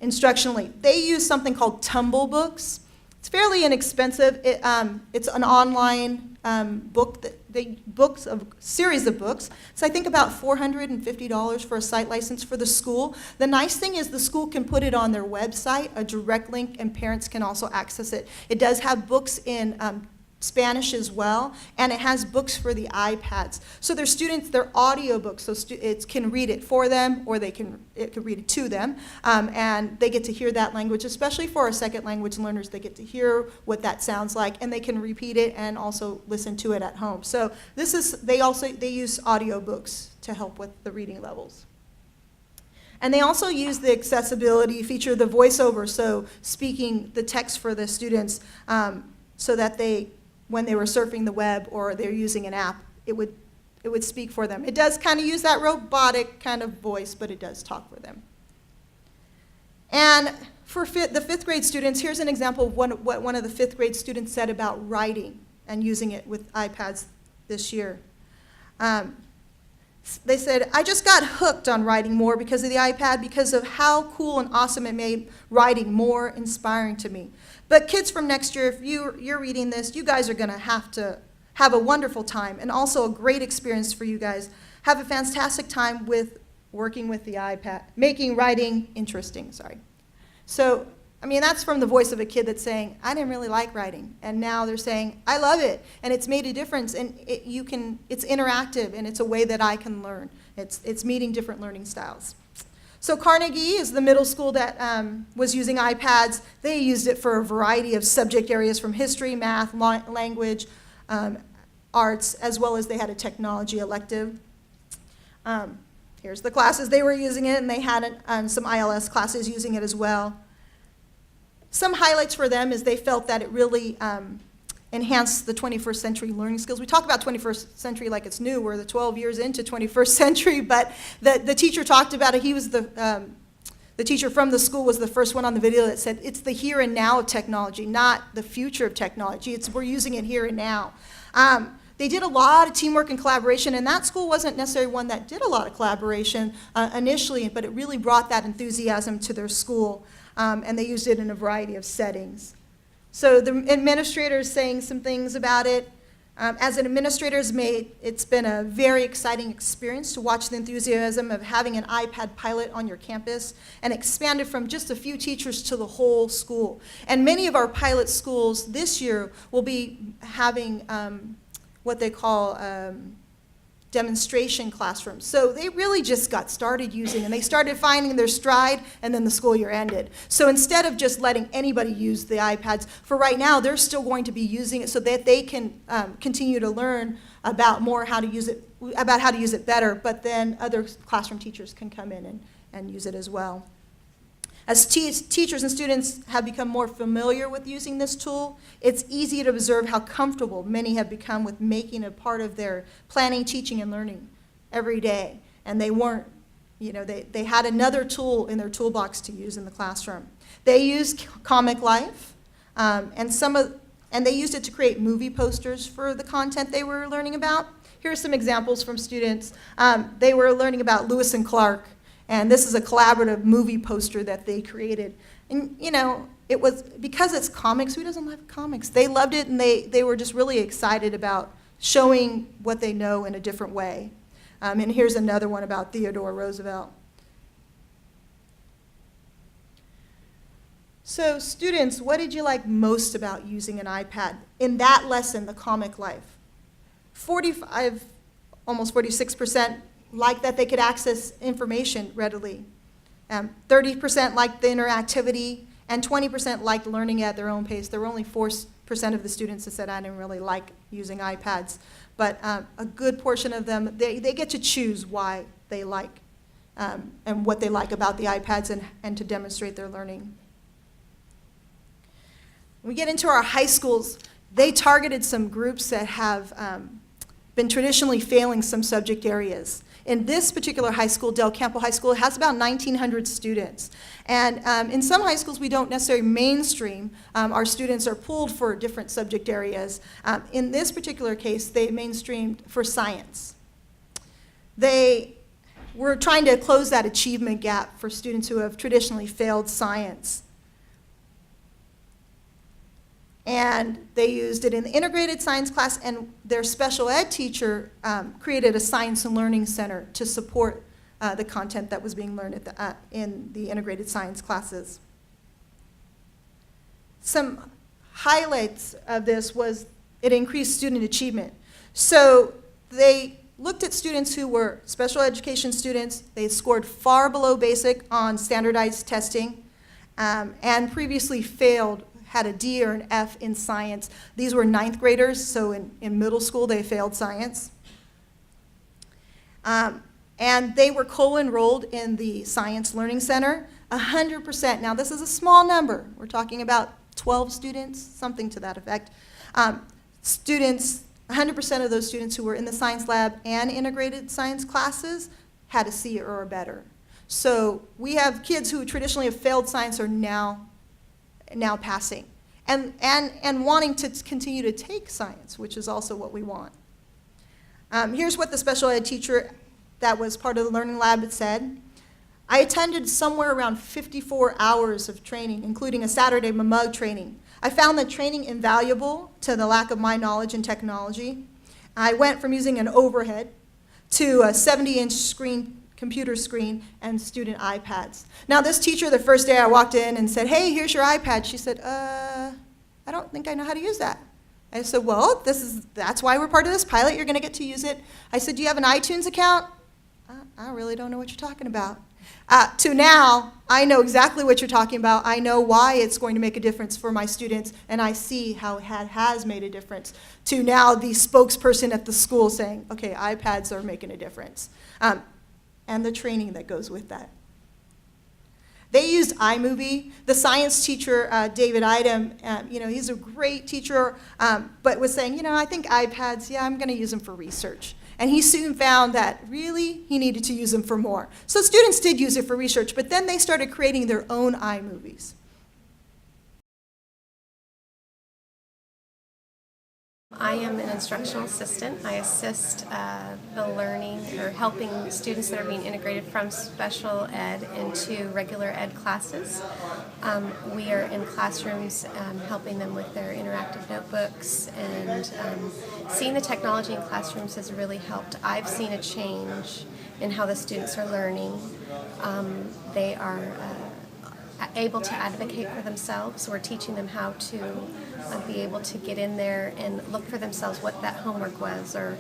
instructionally. They use something called Tumble Books. It's fairly inexpensive. It's an online series of books. So I think about $450 for a site license for the school. The nice thing is the school can put it on their website, a direct link, and parents can also access it. It does have books in Spanish as well, and it has books for the iPads. So their students, they're audio books, so it can read it for them, or it can read it to them, and they get to hear that language, especially for our second language learners. They get to hear what that sounds like, and they can repeat it and also listen to it at home. So they use audio books to help with the reading levels. And they also use the accessibility feature, the voiceover, so speaking the text for the students, so that when they were surfing the web or they're using an app, it would speak for them. It does kind of use that robotic kind of voice, but it does talk for them. And for the 5th grade students, here's an example of what one of the 5th grade students said about writing and using it with iPads this year. They said, I just got hooked on writing more because of the iPad, because of how cool and awesome it made writing more inspiring to me. But kids from next year, if you're reading this, you guys are going to have a wonderful time and also a great experience for you guys. Have a fantastic time with working with the iPad, making writing interesting, So, I mean, that's from the voice of a kid that's saying, I didn't really like writing. And now they're saying, I love it. And it's made a difference. And it's interactive, and it's a way that I can learn. It's meeting different learning styles. So Carnegie is the middle school that was using iPads. They used it for a variety of subject areas from history, math, language, arts, as well as they had a technology elective. Here's the classes they were using it, and they had some ILS classes using it as well. Some highlights for them is they felt that it really enhance the 21st century learning skills. We talk about 21st century like it's new. We're the 12 years into 21st century, but the teacher talked about it. He was the teacher from the school was the first one on the video that said it's the here and now of technology, not the future of technology. We're using it here and now. They did a lot of teamwork and collaboration, and that school wasn't necessarily one that did a lot of collaboration initially, but it really brought that enthusiasm to their school, and they used it in a variety of settings. So the administrator is saying some things about it. As an administrator, it's been a very exciting experience to watch the enthusiasm of having an iPad pilot on your campus and expanded from just a few teachers to the whole school. And many of our pilot schools this year will be having what they call demonstration classrooms. So they really just got started using, and they started finding their stride, and then the school year ended. So instead of just letting anybody use the iPads, for right now, they're still going to be using it so that they can continue to learn about how to use it better, but then other classroom teachers can come in and use it as well. As teachers and students have become more familiar with using this tool, it's easy to observe how comfortable many have become with making it part of their planning, teaching, and learning every day. And they weren't, they had another tool in their toolbox to use in the classroom. They used Comic Life, and they used it to create movie posters for the content they were learning about. Here are some examples from students. They were learning about Lewis and Clark. And this is a collaborative movie poster that they created. And, it was, because it's comics, who doesn't love comics? They loved it, and they were just really excited about showing what they know in a different way. And here's another one about Theodore Roosevelt. So students, what did you like most about using an iPad in that lesson, the comic life? 45, almost 46% liked that they could access information readily. 30% liked the interactivity, and 20% liked learning at their own pace. There were only 4% of the students that said, I didn't really like using iPads. But a good portion of them, they get to choose why they like and what they like about the iPads and to demonstrate their learning. When we get into our high schools, they targeted some groups that have been traditionally failing some subject areas. In this particular high school, Del Campo High School, it has about 1,900 students. And in some high schools, we don't necessarily mainstream. Our students are pulled for different subject areas. In this particular case, they mainstreamed for science. They were trying to close that achievement gap for students who have traditionally failed science. And they used it in the integrated science class, and their special ed teacher created a science and learning center to support the content that was being learned at in the integrated science classes. Some highlights of this was it increased student achievement. So they looked at students who were special education students. They scored far below basic on standardized testing and previously failed, had a D or an F in science. These were 9th graders, so in middle school they failed science. And they were co-enrolled in the Science Learning Center, 100%. Now this is a small number. We're talking about 12 students, something to that effect. Students, 100% of those students who were in the science lab and integrated science classes had a C or a better. So we have kids who traditionally have failed science are now passing and wanting to continue to take science, which is also what we want. Here's what the special ed teacher that was part of the learning lab said. I attended somewhere around 54 hours of training, including a Saturday MUG training. I found the training invaluable to the lack of my knowledge in technology. I went from using an overhead to a 70-inch computer screen and student iPads. Now this teacher, the first day I walked in and said, hey, here's your iPad. She said, I don't think I know how to use that. I said, well, that's why we're part of this pilot. You're going to get to use it. I said, do you have an iTunes account? I really don't know what you're talking about. To now, I know exactly what you're talking about. I know why it's going to make a difference for my students, and I see how it has made a difference. To now, the spokesperson at the school saying, okay, iPads are making a difference. And the training that goes with that. They used iMovie. The science teacher, David Idem, he's a great teacher, but was saying, I think iPads, I'm going to use them for research. And he soon found that really he needed to use them for more. So students did use it for research, but then they started creating their own iMovies. I am an instructional assistant. I assist the learning or helping students that are being integrated from special ed into regular ed classes. We are in classrooms helping them with their interactive notebooks, and seeing the technology in classrooms has really helped. I've seen a change in how the students are learning. They are able to advocate for themselves. We're teaching them how to be able to get in there and look for themselves what that homework was, or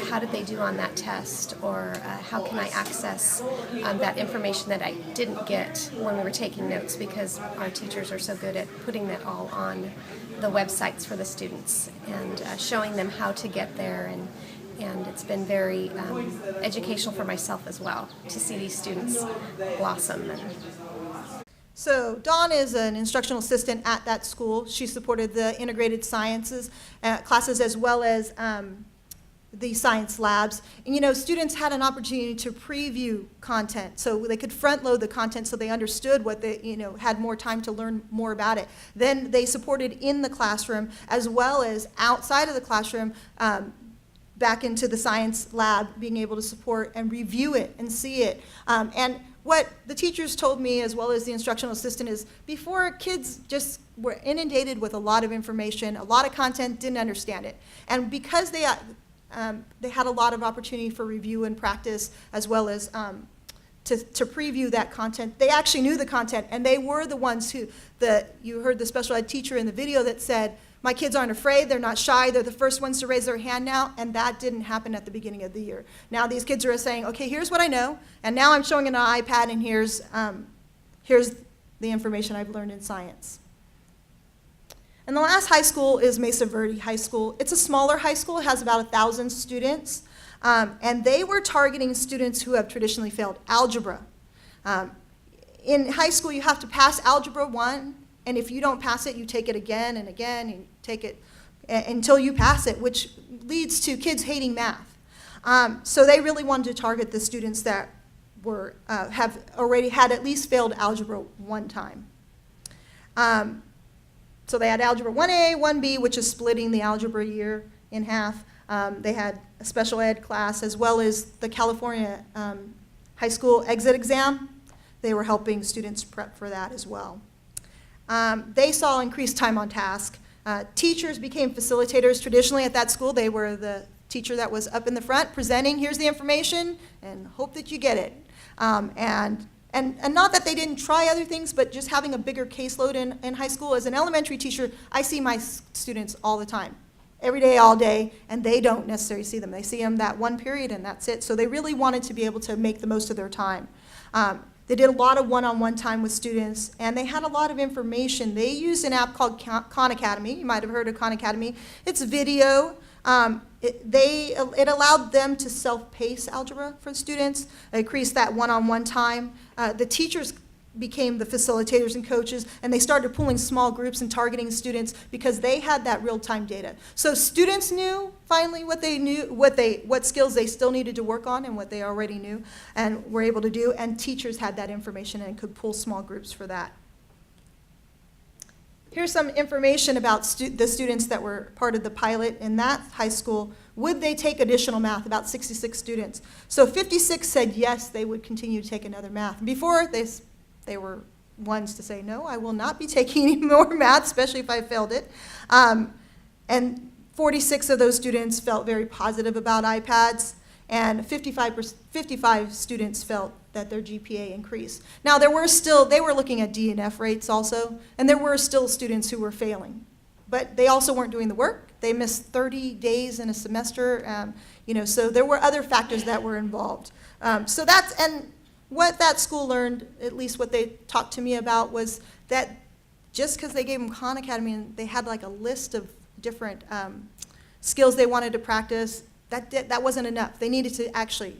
how did they do on that test, or how can I access that information that I didn't get when we were taking notes, because our teachers are so good at putting that all on the websites for the students and showing them how to get there. And it's been very educational for myself as well to see these students blossom. So Dawn is an instructional assistant at that school. She supported the integrated sciences classes as well as the science labs. And students had an opportunity to preview content, so they could front load the content so they understood what they, had more time to learn more about it. Then they supported in the classroom as well as outside of the classroom, back into the science lab, being able to support and review it and see it. And what the teachers told me, as well as the instructional assistant, is before, kids just were inundated with a lot of information, a lot of content, didn't understand it. And because they had a lot of opportunity for review and practice, as well as to preview that content. They actually knew the content, and they were the ones who, you heard the special ed teacher in the video that said, my kids aren't afraid, they're not shy, they're the first ones to raise their hand now, and that didn't happen at the beginning of the year. Now these kids are saying, okay, here's what I know, and now I'm showing it on an iPad, and here's the information I've learned in science. And the last high school is Mesa Verde High School. It's a smaller high school, it has about 1,000 students, and they were targeting students who have traditionally failed algebra. In high school, you have to pass Algebra 1, and if you don't pass it, you take it again and again, and you take it until you pass it, which leads to kids hating math. So they really wanted to target the students that have already had at least failed Algebra 1 time. So they had Algebra 1A, 1B, which is splitting the algebra year in half. They had a special ed class, as well as the California high school exit exam. They were helping students prep for that as well. They saw increased time on task. Teachers became facilitators. Traditionally at that school, they were the teacher that was up in the front presenting, here's the information, and hope that you get it. And not that they didn't try other things, but just having a bigger caseload in high school. As an elementary teacher, I see my students all the time, every day, all day, and they don't necessarily see them. They see them that one period, and that's it. So they really wanted to be able to make the most of their time. They did a lot of one-on-one time with students, and they had a lot of information. They used an app called Khan Academy. You might have heard of Khan Academy. It's video. It allowed them to self-pace algebra for students. It increased that one-on-one time. The teachers became the facilitators and coaches, and they started pulling small groups and targeting students because they had that real-time data. So students knew finally what they knew, what skills they still needed to work on and what they already knew and were able to do, and teachers had that information and could pull small groups for that. Here's some information about the students that were part of the pilot in that high school. Would they take additional math? About 66 students. So 56 said yes, they would continue to take another math. Before, they were ones to say, no, I will not be taking any more math, especially if I failed it. And 46 of those students felt very positive about iPads, and 55 students felt that their GPA increased. Now, they were looking at D and F rates also, and there were still students who were failing. But they also weren't doing the work. They missed 30 days in a semester, so there were other factors that were involved. And what that school learned, at least what they talked to me about, was that just because they gave them Khan Academy and they had like a list of different skills they wanted to practice, that wasn't enough. They needed to actually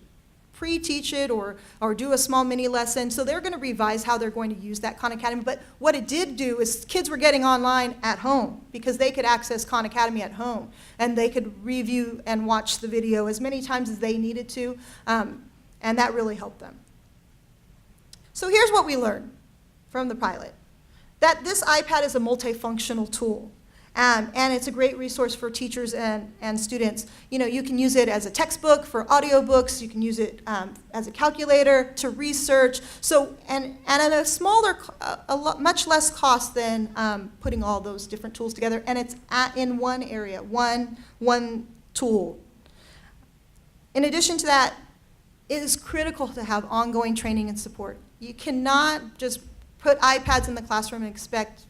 pre-teach it or do a small mini lesson. So they're going to revise how they're going to use that Khan Academy. But what it did do is kids were getting online at home because they could access Khan Academy at home, and they could review and watch the video as many times as they needed to, and that really helped them. So here's what we learned from the pilot, that this iPad is a multifunctional tool, and it's a great resource for teachers and students. You can use it as a textbook, for audiobooks, you can use it as a calculator, to research, and at a smaller, much less cost than putting all those different tools together, and it's in one area, one tool. In addition to that, it is critical to have ongoing training and support. You cannot just put iPads in the classroom and expect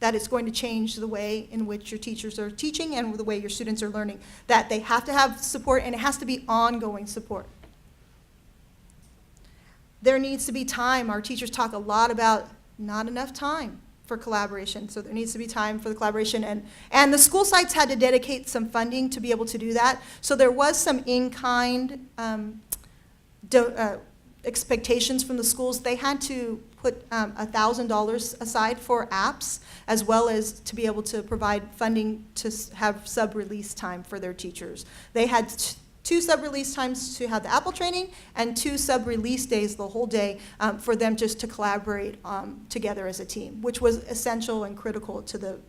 that it's going to change the way in which your teachers are teaching and the way your students are learning. That they have to have support, and it has to be ongoing support. There needs to be time. Our teachers talk a lot about not enough time for collaboration, so there needs to be time for the collaboration, and the school sites had to dedicate some funding to be able to do that. So there was some in-kind expectations from the schools. They had to put $1,000 aside for apps, as well as to be able to provide funding to have sub-release time for their teachers. They had 2 sub-release times to have the Apple training, and 2 sub-release days the whole day for them just to collaborate together as a team, which was essential and critical to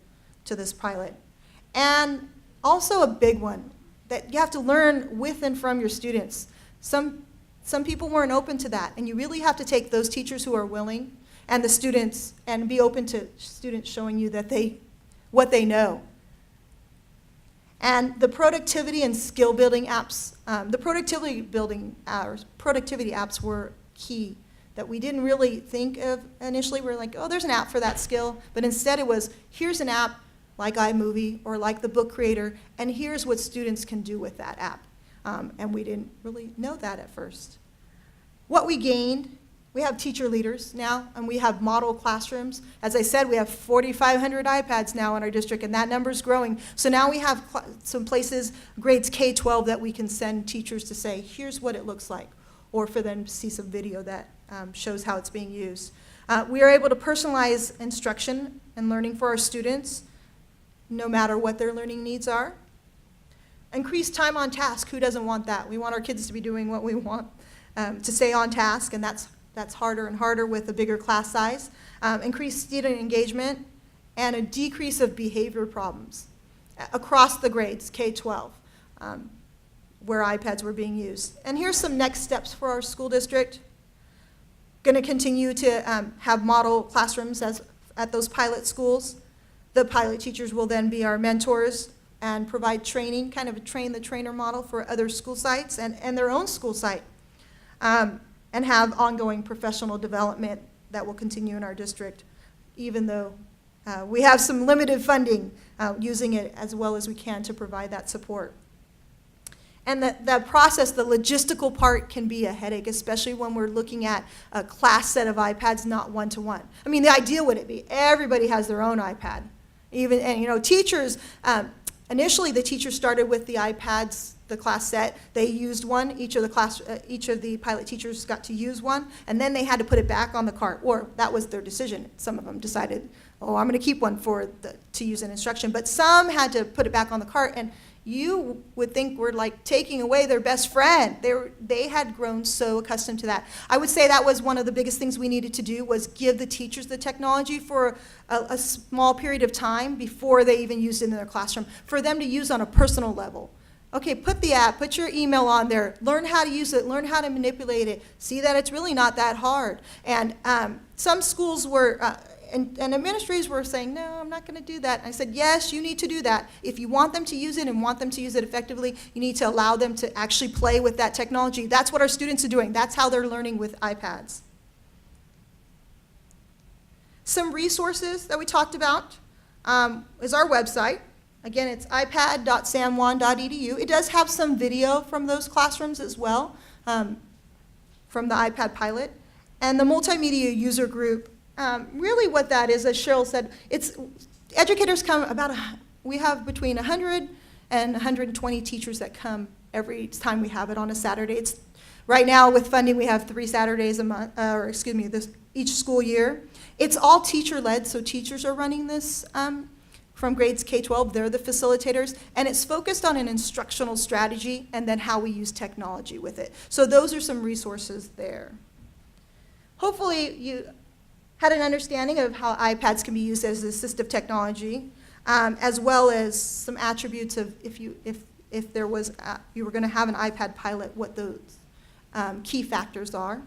this pilot. And also a big one, that you have to learn with and from your students. Some people weren't open to that, and you really have to take those teachers who are willing and the students and be open to students showing you that what they know. And the productivity and skill building apps, the productivity apps were key that we didn't really think of initially. We were like, oh, there's an app for that skill. But instead it was, here's an app like iMovie or like the Book Creator, and here's what students can do with that app. And we didn't really know that at first. What we gained, we have teacher leaders now, and we have model classrooms. As I said, we have 4,500 iPads now in our district, and that number's growing. So now we have some places, grades K-12, that we can send teachers to say, here's what it looks like, or for them to see some video that shows how it's being used. We are able to personalize instruction and learning for our students, no matter what their learning needs are. Increase time on task. Who doesn't want that? We want our kids to be doing what we want, to stay on task, and that's harder and harder with a bigger class size. Increase student engagement, and a decrease of behavior problems across the grades, K-12, where iPads were being used. And here's some next steps for our school district. Going to continue to have model classrooms at those pilot schools. The pilot teachers will then be our mentors and provide training, kind of a train the trainer model for other school sites and their own school site, and have ongoing professional development that will continue in our district, even though we have some limited funding, using it as well as we can to provide that support. And that process, the logistical part, can be a headache, especially when we're looking at a class set of iPads, not one-to-one. I mean, the ideal would it be everybody has their own iPad. And teachers, initially the teachers started with the iPads, the class set. They used one. Each of the pilot teachers got to use one, and then they had to put it back on the cart, or that was their decision. Some of them decided, oh, I'm going to keep one to use in instruction, but some had to put it back on the cart, and you would think we're like taking away their best friend. They had grown so accustomed to that. I would say that was one of the biggest things we needed to do, was give the teachers the technology for a small period of time before they even used it in their classroom, for them to use on a personal level. Okay, put the app, put your email on there, learn how to use it, learn how to manipulate it, see that it's really not that hard. And some schools were, and administrators were saying, no, I'm not going to do that. And I said, yes, you need to do that. If you want them to use it and want them to use it effectively, you need to allow them to actually play with that technology. That's what our students are doing. That's how they're learning with iPads. Some resources that we talked about is our website. Again, it's ipad.sanjuan.edu. It does have some video from those classrooms as well, from the iPad pilot. And the multimedia user group, really what that is, as Cheryl said, educators come we have between 100 and 120 teachers that come every time we have it on a Saturday. Right now with funding, we have 3 Saturdays a month, each school year. It's all teacher-led, so teachers are running this from grades K-12. They're the facilitators, and it's focused on an instructional strategy and then how we use technology with it. So those are some resources there. Hopefully you had an understanding of how iPads can be used as assistive technology, as well as some attributes of if you were going to have an iPad pilot, what those key factors are.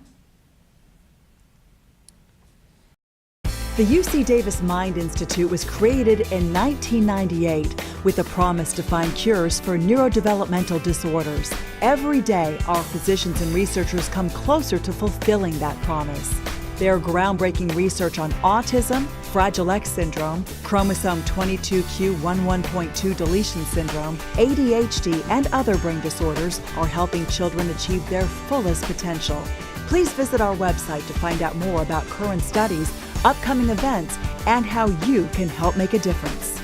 The UC Davis Mind Institute was created in 1998 with a promise to find cures for neurodevelopmental disorders. Every day, our physicians and researchers come closer to fulfilling that promise. Their groundbreaking research on autism, Fragile X syndrome, chromosome 22q11.2 deletion syndrome, ADHD, and other brain disorders are helping children achieve their fullest potential. Please visit our website to find out more about current studies, upcoming events, and how you can help make a difference.